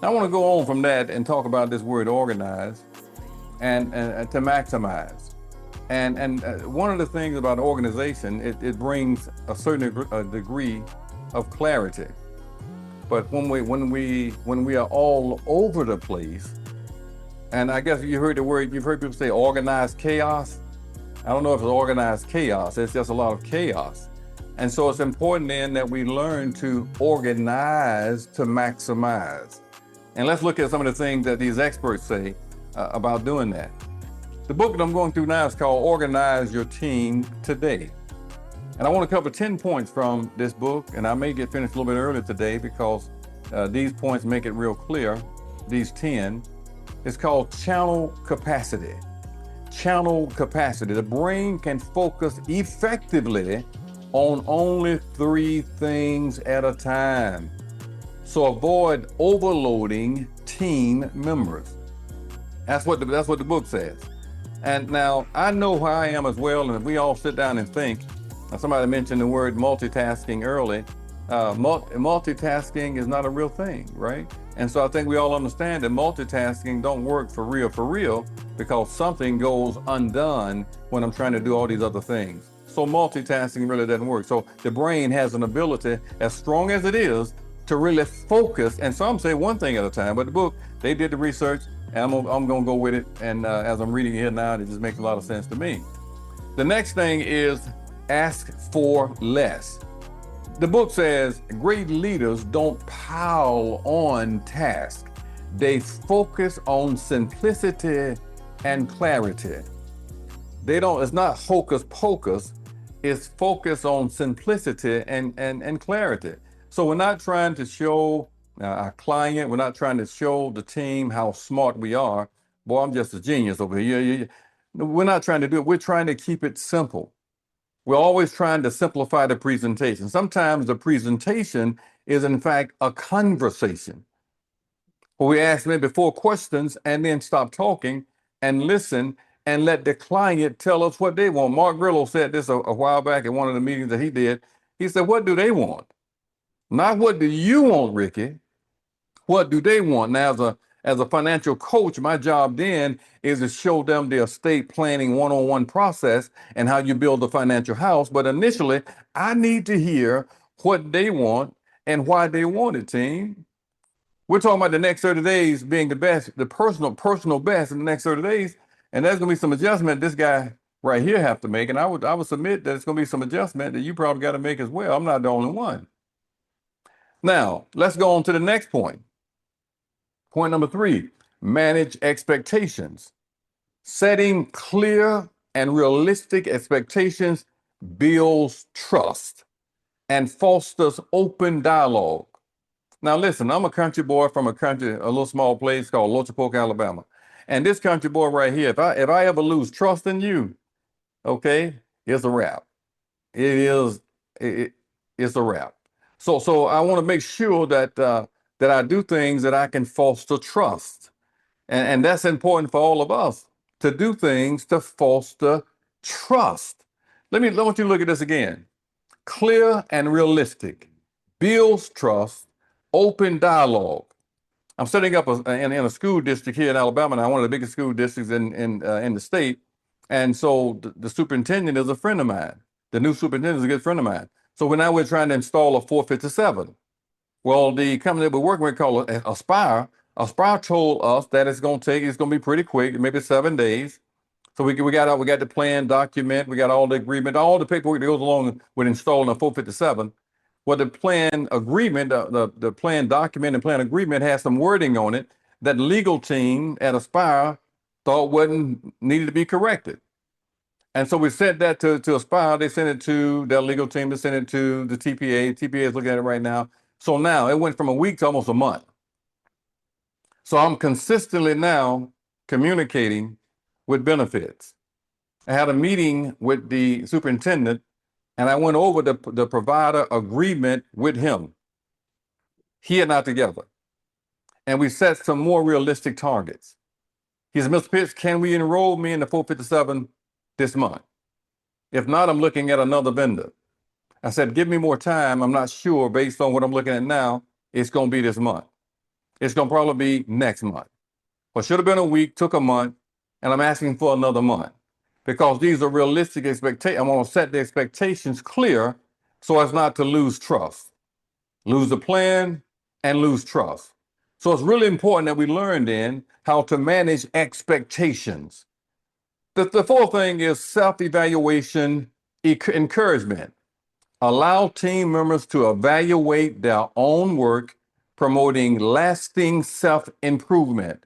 I want to go on from that and talk about this word organize and to maximize. And one of the things about organization, it brings a certain degree of clarity. But when we are all over the place, and I guess you've heard people say organized chaos. I don't know if it's organized chaos, it's just a lot of chaos. And so it's important then that we learn to organize to maximize. And let's look at some of the things that these experts say about doing that. The book that I'm going through now is called Organize Your Team Today. And I want to cover 10 points from this book, and I may get finished a little bit early today because these points make it real clear, these 10. It's called channel capacity. Channel capacity. The brain can focus effectively on only 3 things at a time. So avoid overloading team members. That's what the book says. And now I know who I am as well, and if we all sit down and think, somebody mentioned the word multitasking early. Multitasking is not a real thing, right? And so I think we all understand that multitasking don't work for real, because something goes undone when I'm trying to do all these other things. So multitasking really doesn't work. So the brain has an ability, as strong as it is, to really focus. And some say one thing at a time, but the book, they did the research, and I'm gonna go with it. And as I'm reading it here now, it just makes a lot of sense to me. The next thing is ask for less. The book says great leaders don't pile on tasks. They focus on simplicity and clarity. It's not hocus pocus, it's focus on simplicity and clarity. So we're not trying to show our client, we're not trying to show the team how smart we are. Boy, I'm just a genius over here. We're not trying to do it, we're trying to keep it simple. We're always trying to simplify the presentation. Sometimes the presentation is in fact a conversation, where we ask maybe 4 questions and then stop talking and listen and let the client tell us what they want. Mark Grillo said this a while back at one of the meetings that he did. He said, what do they want? Not what do you want, Ricky? What do they want? Now, as a financial coach, my job then is to show them the estate planning one-on-one process and how you build a financial house. But initially, I need to hear what they want and why they want it, team. We're talking about the next 30 days being the best, the personal best in the next 30 days. And there's gonna be some adjustment this guy right here have to make. And I would submit that it's gonna be some adjustment that you probably gotta make as well. I'm not the only one. Now, let's go on to the next point. Point number 3, manage expectations. Setting clear and realistic expectations builds trust and fosters open dialogue. Now listen, I'm a country boy from a little small place called Lochapoka, Alabama. And this country boy right here, if I ever lose trust in you, okay, it's a wrap. It's a wrap. So I want to make sure that that I do things that I can foster trust. And that's important for all of us, to do things to foster trust. I want you to look at this again. Clear and realistic, builds trust, open dialogue. I'm setting up in a school district here in Alabama now, one of the biggest school districts in the state. And so the superintendent is a friend of mine. The new superintendent is a good friend of mine. So we're trying to install a 457. Well, the company that we're working with called Aspire told us that it's going to be pretty quick, maybe 7 days. So we got the plan document, we got all the agreement, all the paperwork that goes along with installing a 457. Well, the plan agreement, the plan document and plan agreement has some wording on it that the legal team at Aspire thought needed to be corrected. And so we sent that to Aspire. They sent it to their legal team. They sent it to the TPA. TPA is looking at it right now. So now it went from a week to almost a month. So I'm consistently now communicating with benefits. I had a meeting with the superintendent, and I went over the provider agreement with him. He and I together. And we set some more realistic targets. He said, Mr. Pitts, can we enroll me in the 457 this month? If not, I'm looking at another vendor. I said, give me more time. I'm not sure, based on what I'm looking at now, it's going to be this month. It's going to probably be next month. What should have been a week took a month, and I'm asking for another month because these are realistic expectations. I want to set the expectations clear so as not to lose trust, lose the plan, and lose trust. So it's really important that we learn then how to manage expectations. The fourth thing is self-evaluation encouragement. Allow team members to evaluate their own work, promoting lasting self-improvement.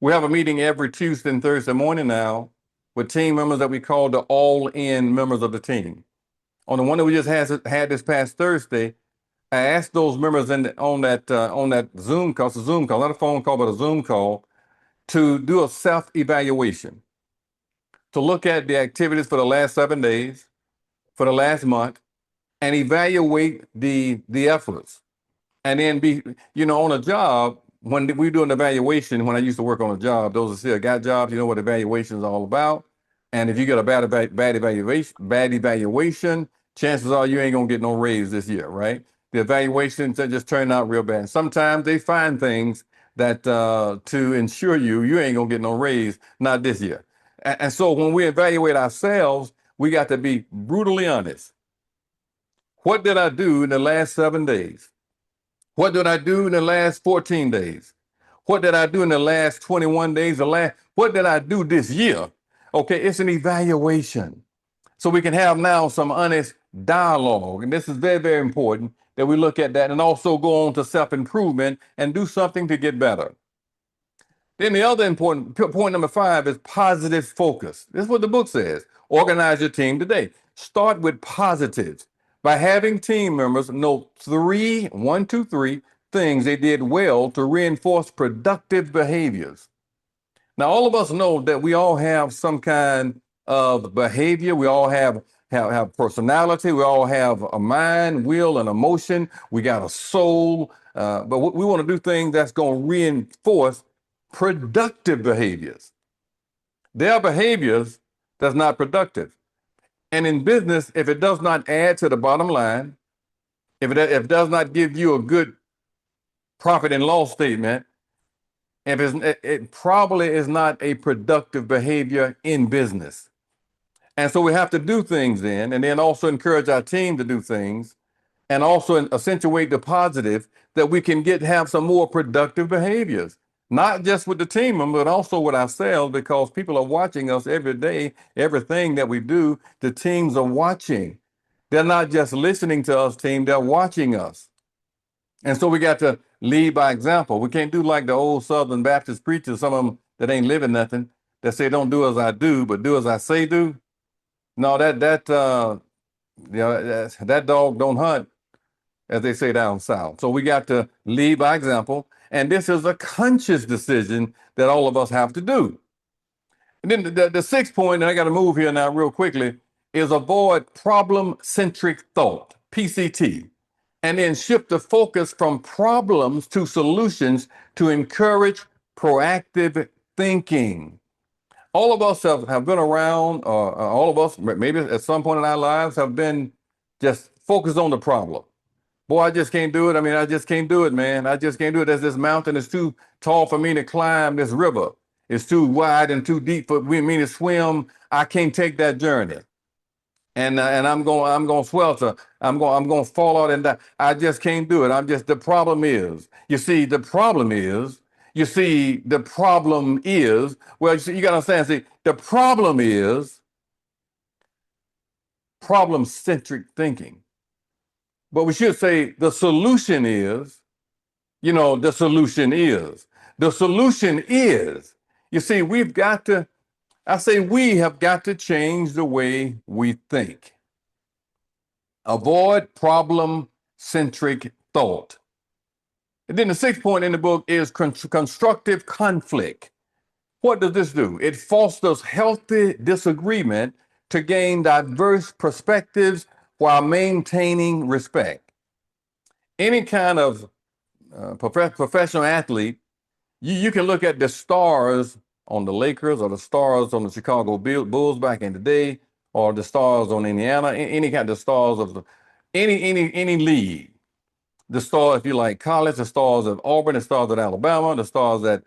We have a meeting every Tuesday and Thursday morning now with team members that we call the all-in members of the team. On the one that we just had this past Thursday, I asked those members on that Zoom call, it's a Zoom call, not a phone call, but a Zoom call, to do a self-evaluation, to look at the activities for the last 7 days, for the last month, and evaluate the efforts. And then be, on a job, when we do an evaluation, when I used to work on a job, those that still got jobs, you know what evaluation is all about. And if you get a bad evaluation, chances are you ain't gonna get no raise this year, right? The evaluations that just turn out real bad. Sometimes they find things that to ensure you ain't gonna get no raise, not this year. And so when we evaluate ourselves, we got to be brutally honest. What did I do in the last 7 days? What did I do in the last 14 days? What did I do in the last 21 days? What did I do this year? Okay, it's an evaluation. So we can have now some honest dialogue. And this is very, very important that we look at that and also go on to self-improvement and do something to get better. Then the other important point, number 5, is positive focus. This is what the book says. Organize your team today. Start with positives by having team members note 3 things they did well to reinforce productive behaviors. Now, all of us know that we all have some kind of behavior. We all have personality. We all have a mind, will, and emotion. We got a soul. But we want to do things that's going to reinforce productive behaviors. There are behaviors that's not productive. And in business, if it does not add to the bottom line, if it does not give you a good profit and loss statement, it probably is not a productive behavior in business. And so we have to do things then, and then also encourage our team to do things, and also accentuate the positive that we can have some more productive behaviors, not just with the team, but also with ourselves, because people are watching us every day, everything that we do, the teams are watching. They're not just listening to us, team, they're watching us. And so we got to lead by example. We can't do like the old Southern Baptist preachers, some of them that ain't living nothing, that say, don't do as I do, but do as I say do. No, that dog don't hunt, as they say down south. So we got to lead by example. And this is a conscious decision that all of us have to do. And then the sixth point, and I got to move here now real quickly, is avoid problem-centric thought, PCT, and then shift the focus from problems to solutions to encourage proactive thinking. All of us have been around, all of us, maybe at some point in our lives, have been just focused on the problem. Boy, I just can't do it. I mean, I just can't do it, man. I just can't do it. As this mountain is too tall for me to climb, this river is too wide and too deep for me to swim. I can't take that journey. And I'm going to swelter. I'm going to fall out and die. I just can't do it. The problem is, the problem is, well, you got to understand, the problem is problem-centric thinking. But we should say the solution is, the solution is. The solution is, we have got to change the way we think. Avoid problem-centric thought. And then the sixth point in the book is constructive conflict. What does this do? It fosters healthy disagreement to gain diverse perspectives while maintaining respect. Any kind of professional athlete, you can look at the stars on the Lakers or the stars on the Chicago Bulls back in the day, or the stars on Indiana, any kind of stars of any league. the stars, if you like college, the stars of Auburn, the stars at Alabama, the stars at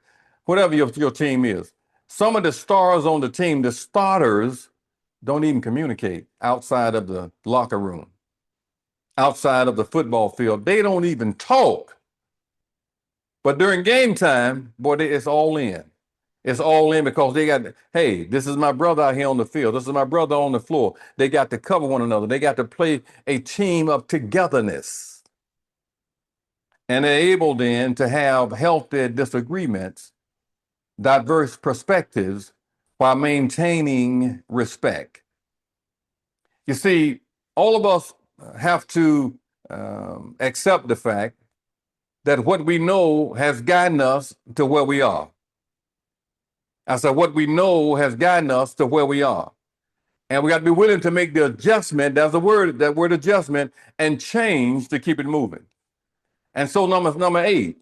whatever your team is. Some of the stars on the team, the starters, don't even communicate outside of the locker room, outside of the football field. They don't even talk. But during game time, boy, it's all in. It's all in because they got, hey, this is my brother out here on the field. This is my brother on the floor. They got to cover one another. They got to play a team of togetherness. And they're able then to have healthy disagreements, diverse perspectives, while maintaining respect. You see, all of us have to accept the fact that what we know has gotten us to where we are. I said, what we know has gotten us to where we are. And we got to be willing to make the adjustment, that's the word, that word adjustment, and change to keep it moving. And so number 8,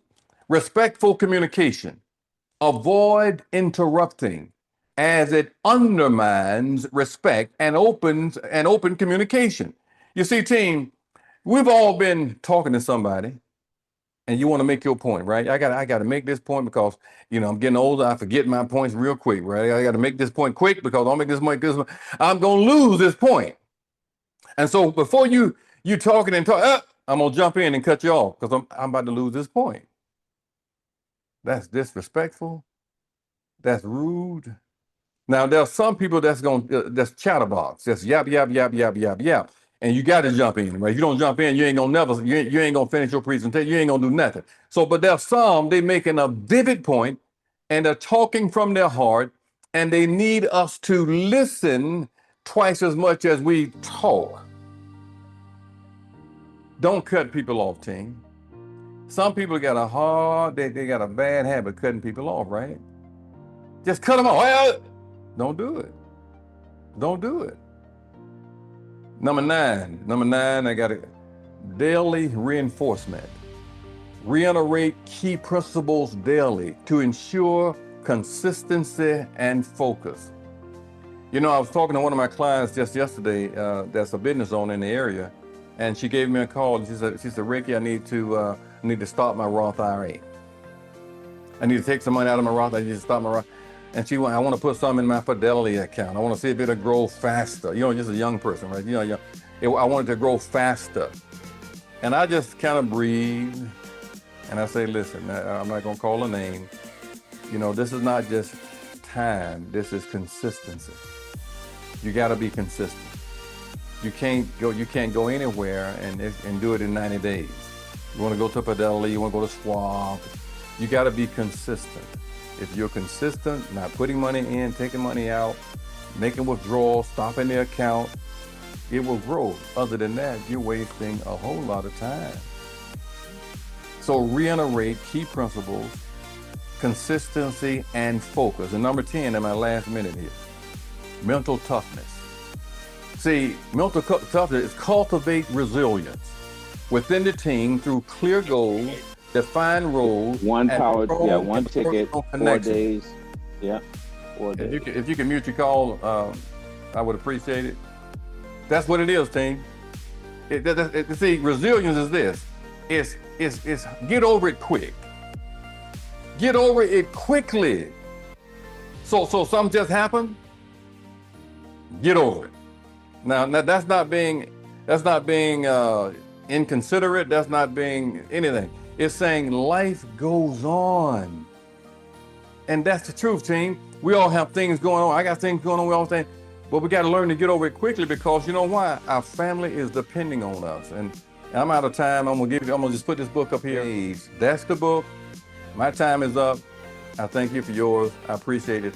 respectful communication. Avoid interrupting, as it undermines respect and opens an open communication. You see, team, we've all been talking to somebody, and you want to make your point, right? I got to make this point because, I'm getting older. I forget my points real quick, right? I got to make this point quick because I'll make this point. I'm going to lose this point. And so before you talking and talk, I'm going to jump in and cut you off because I'm about to lose this point. That's disrespectful. That's rude. Now, there are some people that's chatterbox. That's yap, yap, yap, yap, yap, yap. And you got to jump in, right? If you don't jump in, you ain't gonna finish your presentation. You ain't gonna do nothing. So, but there's some, they making a vivid point and they're talking from their heart and they need us to listen twice as much as we talk. Don't cut people off, team. Some people got they got a bad habit of cutting people off, right? Just cut them off. Well, don't do it. Don't do it. Number nine, I got it. Daily reinforcement. Reiterate key principles daily to ensure consistency and focus. I was talking to one of my clients just yesterday that's a business owner in the area, and she gave me a call and she said, Ricky, I need to start my Roth IRA. I need to take some money out of my Roth. I need to start my Roth. And I want to put some in my Fidelity account. I want to see if it'll grow faster. Just a young person, right? I want it to grow faster. And I just kind of breathe and I say, listen, I'm not going to call a name. This is not just time. This is consistency. You got to be consistent. You can't go anywhere and do it in 90 days. You want to go to Fidelity, you want to go to Schwab. You got to be consistent. If you're consistent, not putting money in, taking money out, making withdrawals, stopping the account, it will grow. Other than that, you're wasting a whole lot of time. So reiterate key principles, consistency, and focus. And number 10 in my last minute here, mental toughness. See, mental toughness is cultivate resilience within the team through clear goals, define roles. One ticket, 4 days. Yeah, 4 days. If you can mute your call, I would appreciate it. That's what it is, team. See, resilience is this. It's get over it quick. Get over it quickly. So something just happened. Get over it. Now that's not being inconsiderate. That's not being anything. It's saying life goes on. And that's the truth, team. We all have things going on. I got things going on. We all think, but we got to learn to get over it quickly because you know why? Our family is depending on us. And I'm out of time. I'm gonna just put this book up here. That's the book. My time is up. I thank you for yours. I appreciate it.